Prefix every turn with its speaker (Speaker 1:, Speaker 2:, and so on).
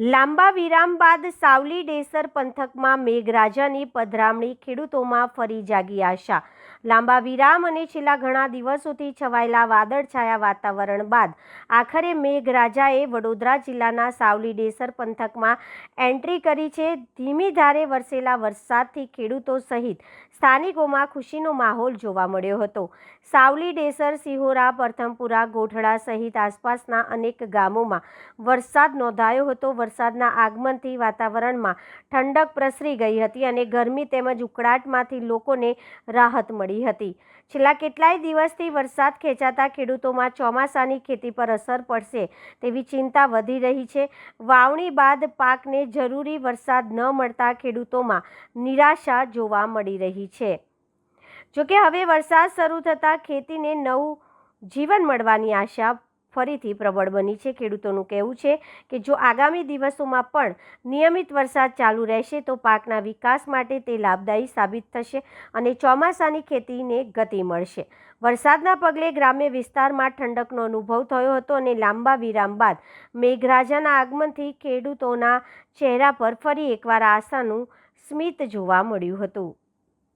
Speaker 1: લાંબા વિરામ બાદ સાવલી ડેસર પંથકમાં મેઘરાજાની પધરામણી, ખેડૂતોમાં ફરી જાગી આશા। લાંબા વિરામ અને છેલ્લા ઘણા દિવસોથી છવાયેલા વાદળછાયા વાતાવરણ બાદ આખરે મેઘરાજાએ વડોદરા જિલ્લાના સાવલી ડેસર પંથકમાં એન્ટ્રી કરી છે। ધીમી ધારે વરસેલા વરસાદથી ખેડૂતો સહિત સ્થાનિકોમાં ખુશીનો માહોલ જોવા મળ્યો હતો। સાવલી ડેસર, સિહોરા, પ્રથમપુરા, ગોઠડા સહિત આસપાસના અનેક ગામોમાં વરસાદ નોંધાયો હતો। વરસાદના આગમનથી વાતાવરણમાં ઠંડક પ્રસરી ગઈ હતી અને ગરમી તેમજ ઉકળાટમાંથી લોકોને રાહત મળી હતી। છેલ્લા કેટલાય દિવસથી વરસાદ ખેંચાતા ખેડૂતોમાં ચોમાસાની ખેતી પર અસર પડશે તેવી ચિંતા વધી રહી છે। વાવણી બાદ પાકને જરૂરી વરસાદ ન મળતા ખેડૂતોમાં નિરાશા જોવા મળી રહી છે। જોકે હવે વરસાદ શરૂ થતાં ખેતીને નવું જીવન મળવાની આશા ફરીથી પ્રબળ બની છે। ખેડૂતોનું કહેવું છે કે જો આગામી દિવસોમાં પણ નિયમિત વરસાદ ચાલુ રહેશે તો પાકના વિકાસ માટે તે લાભદાયી સાબિત થશે અને ચોમાસાની ખેતીને ગતિ મળશે। વરસાદના પગલે ગ્રામ્ય વિસ્તારમાં ઠંડકનો અનુભવ થયો હતો અને લાંબા વિરામ બાદ મેઘરાજાના આગમનથી ખેડૂતોના ચહેરા પર ફરી એકવાર આશાનું સ્મિત જોવા મળ્યું હતું।